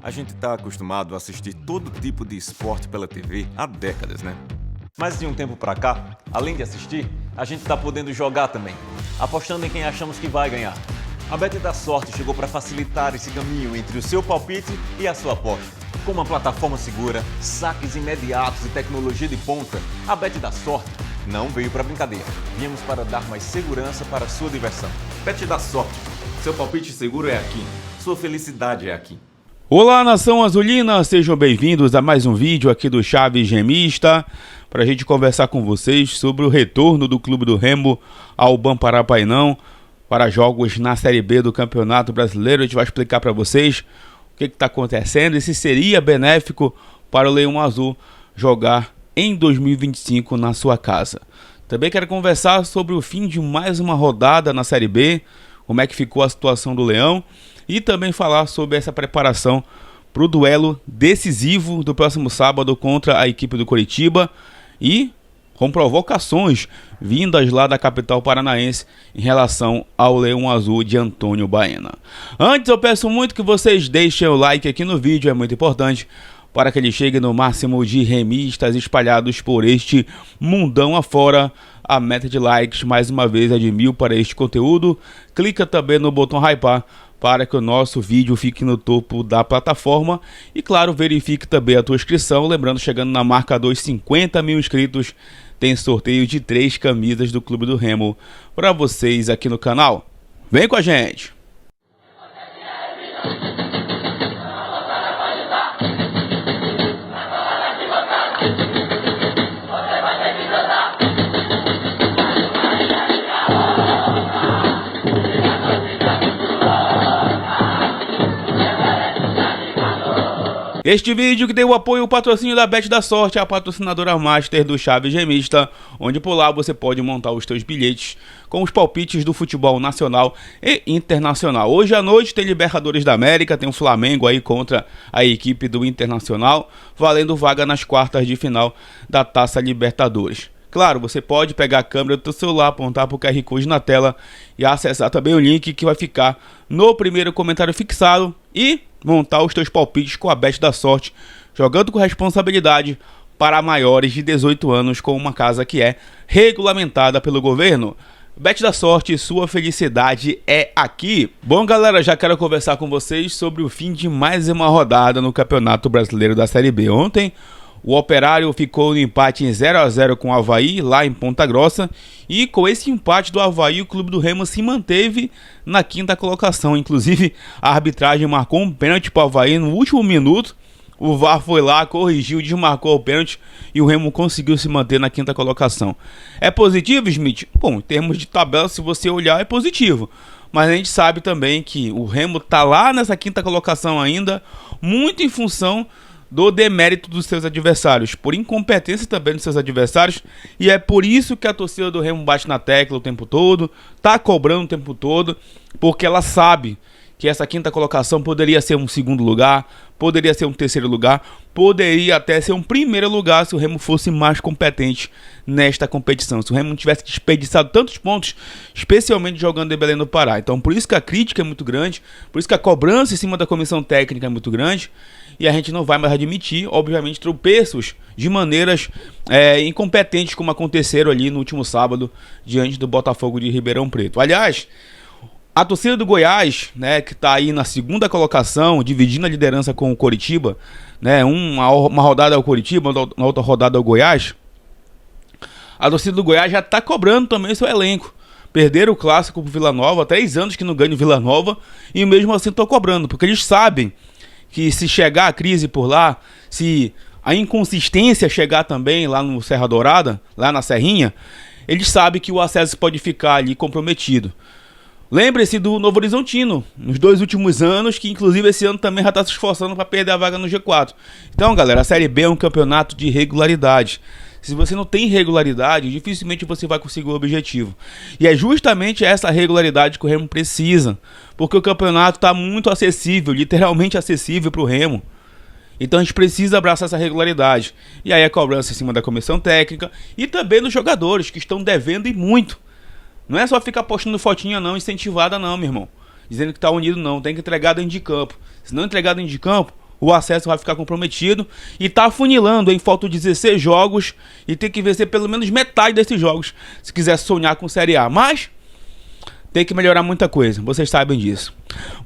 A gente está acostumado a assistir todo tipo de esporte pela TV há décadas, né? Mas de um tempo pra cá, além de assistir, a gente está podendo jogar também, apostando em quem achamos que vai ganhar. A Bet da Sorte chegou para facilitar esse caminho entre o seu palpite e a sua aposta. Com uma plataforma segura, saques imediatos e tecnologia de ponta, a Bet da Sorte não veio para brincadeira. Viemos para dar mais segurança para a sua diversão. Bet da Sorte. Seu palpite seguro é aqui. Sua felicidade é aqui. Olá, nação azulina, sejam bem-vindos a mais um vídeo aqui do Chaves Remista, para a gente conversar com vocês sobre o retorno do Clube do Remo ao Bamparapainão para jogos na Série B do Campeonato Brasileiro. A gente vai explicar para vocês o que está acontecendo e se seria benéfico para o Leão Azul jogar em 2025 na sua casa. Também quero conversar sobre o fim de mais uma rodada na Série B, como é que ficou a situação do Leão, e também falar sobre essa preparação para o duelo decisivo do próximo sábado contra a equipe do Coritiba e com provocações vindas lá da capital paranaense em relação ao Leão Azul de Antônio Baena. Antes, eu peço muito que vocês deixem o like aqui no vídeo, é muito importante para que ele chegue no máximo de remistas espalhados por este mundão afora. A meta de likes, mais uma vez, é de 1000 para este conteúdo. Clica também no botão hypar para que o nosso vídeo fique no topo da plataforma. E claro, verifique também a tua inscrição. Lembrando, chegando na marca dos 50 mil inscritos, tem sorteio de 3 camisas do Clube do Remo para vocês aqui no canal. Vem com a gente! Este vídeo que tem o apoio e o patrocínio da Bet da Sorte, a patrocinadora master do Chaves Remista, onde por lá você pode montar os seus bilhetes com os palpites do futebol nacional e internacional. Hoje à noite tem Libertadores da América, tem o Flamengo aí contra a equipe do Internacional, valendo vaga nas quartas de final da Taça Libertadores. Claro, você pode pegar a câmera do seu celular, apontar para o QR Code na tela e acessar também o link que vai ficar no primeiro comentário fixado e montar os teus palpites com a Bet da Sorte, jogando com responsabilidade para maiores de 18 anos com uma casa que é regulamentada pelo governo. Bet da Sorte, sua felicidade é aqui. Bom, galera, já quero conversar com vocês sobre o fim de mais uma rodada no Campeonato Brasileiro da Série B. Ontem, o Operário ficou no empate em 0-0 com o Avaí, lá em Ponta Grossa. E com esse empate do Avaí, o Clube do Remo se manteve na quinta colocação. Inclusive, a arbitragem marcou um pênalti para o Avaí no último minuto. O VAR foi lá, corrigiu, desmarcou o pênalti e o Remo conseguiu se manter na quinta colocação. É positivo, Smith? Bom, em termos de tabela, se você olhar, é positivo. Mas a gente sabe também que o Remo está lá nessa quinta colocação ainda, muito em função do demérito dos seus adversários, por incompetência também dos seus adversários, e é por isso que a torcida do Remo bate na tecla o tempo todo, tá cobrando o tempo todo, porque ela sabe que essa quinta colocação poderia ser um segundo lugar, poderia ser um terceiro lugar, poderia até ser um primeiro lugar se o Remo fosse mais competente nesta competição, se o Remo não tivesse desperdiçado tantos pontos, especialmente jogando em Belém do Pará. Então por isso que a crítica é muito grande, por isso que a cobrança em cima da comissão técnica é muito grande, e a gente não vai mais admitir, obviamente, tropeços de maneiras incompetentes como aconteceram ali no último sábado diante do Botafogo de Ribeirão Preto. Aliás, a torcida do Goiás, né, que está aí na segunda colocação, dividindo a liderança com o Coritiba, né, uma rodada é o Coritiba, na outra rodada é o Goiás. A torcida do Goiás já está cobrando também seu elenco. Perderam o clássico pro Vila Nova, 3 anos que não ganham o Vila Nova, e mesmo assim estão cobrando, porque eles sabem que se chegar a crise por lá, se a inconsistência chegar também lá no Serra Dourada, lá na Serrinha, eles sabem que o acesso pode ficar ali comprometido. Lembre-se do Novo Horizontino, nos 2 últimos anos, que inclusive esse ano também já está se esforçando para perder a vaga no G4. Então, galera, a Série B é um campeonato de regularidade. Se você não tem regularidade, dificilmente você vai conseguir o objetivo. E é justamente essa regularidade que o Remo precisa, porque o campeonato está muito acessível, literalmente acessível para o Remo. Então a gente precisa abraçar essa regularidade. E aí a cobrança em cima da comissão técnica e também dos jogadores que estão devendo e muito. Não é só ficar postando fotinha não, incentivada não, meu irmão. Dizendo que tá unido não, tem que entregar dentro de campo. Se não entregar dentro de campo, o acesso vai ficar comprometido e tá afunilando, em falta de 16 jogos e tem que vencer pelo menos metade desses jogos se quiser sonhar com Série A, mas tem que melhorar muita coisa, vocês sabem disso.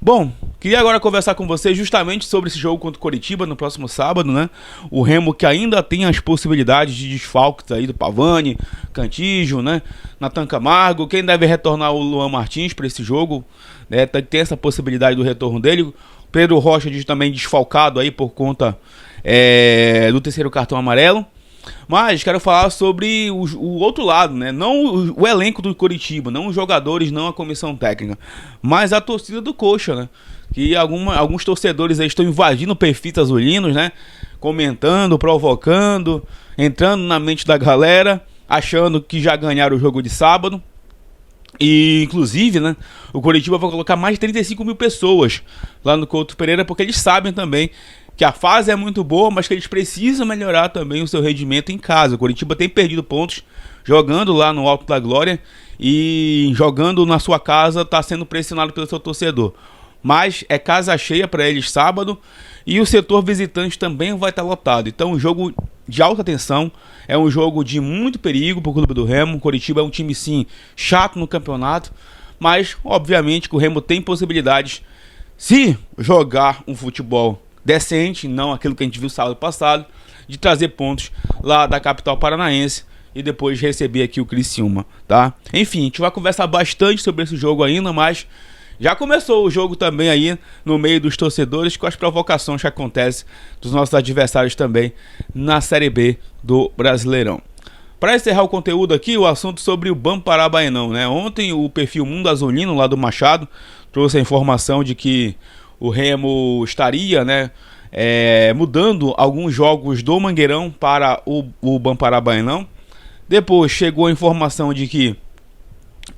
Bom, queria agora conversar com vocês justamente sobre esse jogo contra o Coritiba no próximo sábado, né? O Remo que ainda tem as possibilidades de desfalques aí do Pavani, Cantígio, né? Nathan Camargo, quem deve retornar o Luan Martins para esse jogo, né? Tem essa possibilidade do retorno dele. Pedro Rocha também desfalcado aí por conta do terceiro cartão amarelo. Mas quero falar sobre o outro lado, né? Não o elenco do Coritiba, não os jogadores, não a comissão técnica, mas a torcida do Coxa, né? Que alguns torcedores aí estão invadindo perfis azulinos, né? Comentando, provocando, entrando na mente da galera, achando que já ganharam o jogo de sábado. E inclusive, né, o Coritiba vai colocar mais de 35 mil pessoas lá no Couto Pereira, porque eles sabem também que a fase é muito boa, mas que eles precisam melhorar também o seu rendimento em casa. O Coritiba tem perdido pontos jogando lá no Alto da Glória e jogando na sua casa está sendo pressionado pelo seu torcedor. Mas é casa cheia para eles sábado e o setor visitante também vai estar lotado. Então, um jogo de alta tensão, é um jogo de muito perigo para o clube do Remo. O Coritiba é um time, sim, chato no campeonato, mas obviamente que o Remo tem possibilidades, se jogar um futebol decente, não aquilo que a gente viu sábado passado, de trazer pontos lá da capital paranaense e depois receber aqui o Criciúma, tá? Enfim, a gente vai conversar bastante sobre esse jogo ainda, mas já começou o jogo também aí no meio dos torcedores com as provocações que acontecem dos nossos adversários também na Série B do Brasileirão. Para encerrar o conteúdo aqui, o assunto sobre o Bamparabaenão, né? Ontem o perfil Mundo Azulino lá do Machado trouxe a informação de que o Remo estaria, né, mudando alguns jogos do Mangueirão para o Bamparabaenão. Depois chegou a informação de que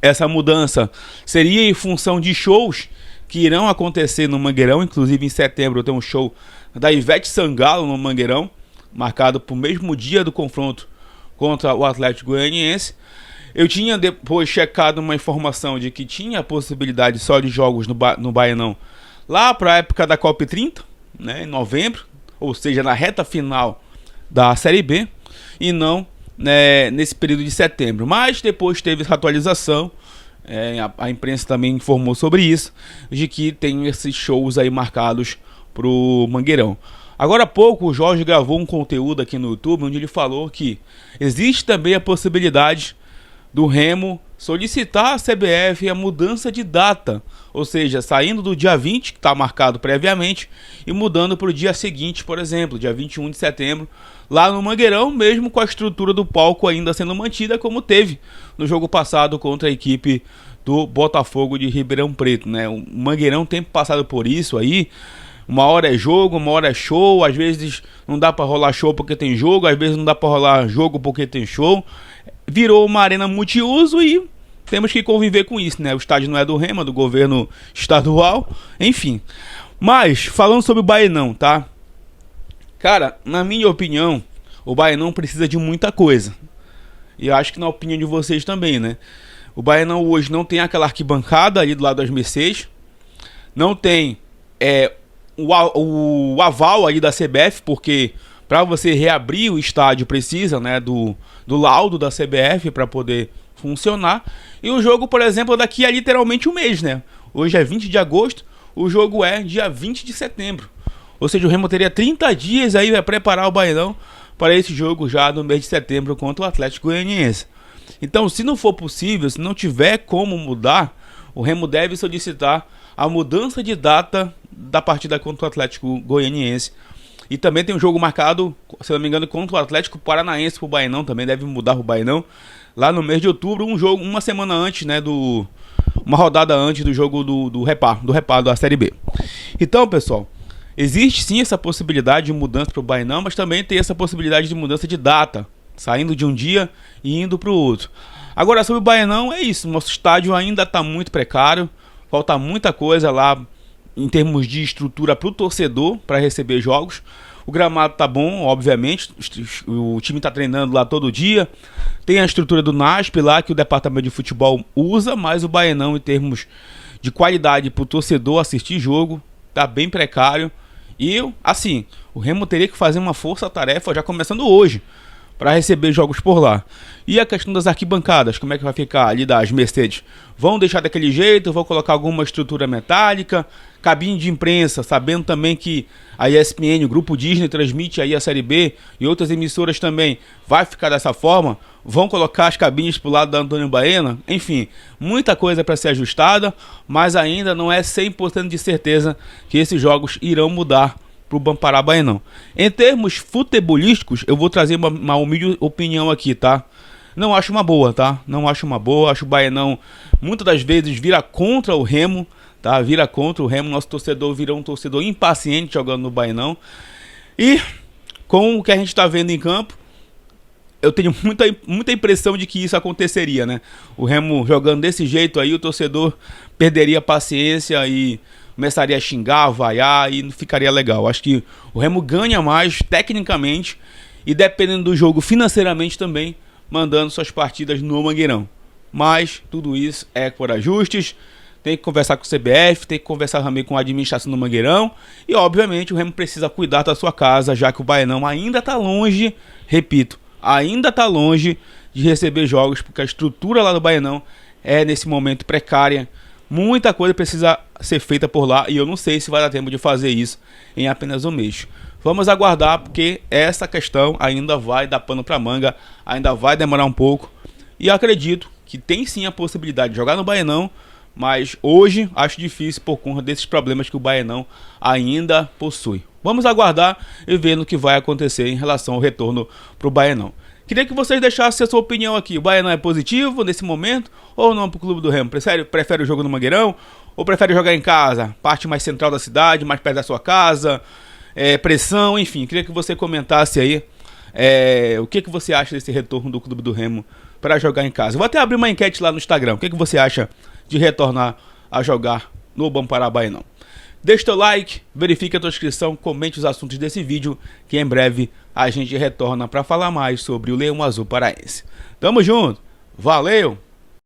essa mudança seria em função de shows que irão acontecer no Mangueirão. Inclusive em setembro tem um show da Ivete Sangalo no Mangueirão, marcado para o mesmo dia do confronto contra o Atlético Goianiense. Eu tinha depois checado uma informação de que tinha a possibilidade só de jogos no Baianão lá para a época da Copa 30, né, em novembro, ou seja, na reta final da Série B, e não, né, nesse período de setembro. Mas depois teve essa atualização, a imprensa também informou sobre isso, de que tem esses shows aí marcados para o Mangueirão. Agora há pouco o Jorge gravou um conteúdo aqui no YouTube onde ele falou que existe também a possibilidade do Remo solicitar à CBF a mudança de data, ou seja, saindo do dia 20, que está marcado previamente, e mudando para o dia seguinte, por exemplo, dia 21 de setembro, lá no Mangueirão, mesmo com a estrutura do palco ainda sendo mantida, como teve no jogo passado contra a equipe do Botafogo de Ribeirão Preto, né? O Mangueirão tem passado por isso aí. Uma hora é jogo, uma hora é show, às vezes não dá pra rolar show porque tem jogo, às vezes não dá pra rolar jogo porque tem show. Virou uma arena multiuso e temos que conviver com isso, né? O estádio não é do Remo, é do governo estadual, enfim. Mas, falando sobre o Baenão, tá? Cara, na minha opinião, o Baenão precisa de muita coisa. E eu acho que na opinião de vocês também, né? O Baenão hoje não tem aquela arquibancada ali do lado das Mercedes, não tem o aval aí da CBF, porque para você reabrir o estádio precisa, né, do laudo da CBF para poder funcionar. E o jogo, por exemplo, daqui a literalmente um mês, né? Hoje é 20 de agosto, o jogo é dia 20 de setembro. Ou seja, o Remo teria 30 dias aí para preparar o Baenão para esse jogo já no mês de setembro contra o Atlético Goianiense. Então, se não for possível, se não tiver como mudar, o Remo deve solicitar a mudança de data da partida contra o Atlético Goianiense. E também tem um jogo marcado, se não me engano, contra o Atlético Paranaense pro Baenão, também deve mudar o Baenão, lá no mês de outubro, um jogo, uma semana antes, né, uma rodada antes do jogo do reparo da Série B. Então, pessoal, existe sim essa possibilidade de mudança pro Baenão, mas também tem essa possibilidade de mudança de data, saindo de um dia e indo pro outro. Agora, sobre o Baenão, é isso, nosso estádio ainda está muito precário, falta muita coisa lá em termos de estrutura para o torcedor para receber jogos. O gramado tá bom, obviamente, o time está treinando lá todo dia. Tem a estrutura do NASP lá que o departamento de futebol usa, mas o Baenão, em termos de qualidade para o torcedor assistir jogo, tá bem precário. E, assim, o Remo teria que fazer uma força-tarefa já começando hoje, para receber jogos por lá. E a questão das arquibancadas, como é que vai ficar ali das Mercedes? Vão deixar daquele jeito, vão colocar alguma estrutura metálica, cabine de imprensa, sabendo também que a ESPN, o Grupo Disney, transmite aí a Série B e outras emissoras também, vai ficar dessa forma, vão colocar as cabines pro lado da Antônio Baena, enfim, muita coisa para ser ajustada, mas ainda não é 100% de certeza que esses jogos irão mudar pro Bampará Baenão. Em termos futebolísticos, eu vou trazer uma humilde opinião aqui, tá? Não acho uma boa, tá? Não acho uma boa, acho o Baenão muitas das vezes vira contra o Remo, tá? Vira contra o Remo, nosso torcedor virou um torcedor impaciente jogando no Baenão. E com o que a gente tá vendo em campo, eu tenho muita impressão de que isso aconteceria, né? O Remo jogando desse jeito aí, o torcedor perderia a paciência e começaria a xingar, vaiar e não ficaria legal. Acho que o Remo ganha mais tecnicamente e dependendo do jogo financeiramente também, mandando suas partidas no Mangueirão. Mas tudo isso é por ajustes, tem que conversar com o CBF, tem que conversar também com a administração do Mangueirão e obviamente o Remo precisa cuidar da sua casa, já que o Baenão ainda está longe, repito, ainda está longe de receber jogos, porque a estrutura lá do Baenão é nesse momento precária. Muita coisa precisa ser feita por lá e eu não sei se vai dar tempo de fazer isso em apenas um mês. Vamos aguardar, porque essa questão ainda vai dar pano para manga, ainda vai demorar um pouco. E acredito que tem sim a possibilidade de jogar no Baenão, mas hoje acho difícil por conta desses problemas que o Baenão ainda possui. Vamos aguardar e ver no que vai acontecer em relação ao retorno para o Baenão. Queria que vocês deixassem a sua opinião aqui. O Baenão é positivo nesse momento ou não para o Clube do Remo? Prefere o jogo no Mangueirão ou prefere jogar em casa? Parte mais central da cidade, mais perto da sua casa, pressão, enfim. Queria que você comentasse aí o que você acha desse retorno do Clube do Remo para jogar em casa. Vou até abrir uma enquete lá no Instagram. O que você acha de retornar a jogar no Bampará Baenão? Deixe teu like, verifique a tua inscrição, comente os assuntos desse vídeo, que em breve a gente retorna para falar mais sobre o Leão Azul Paraense. Tamo junto, valeu!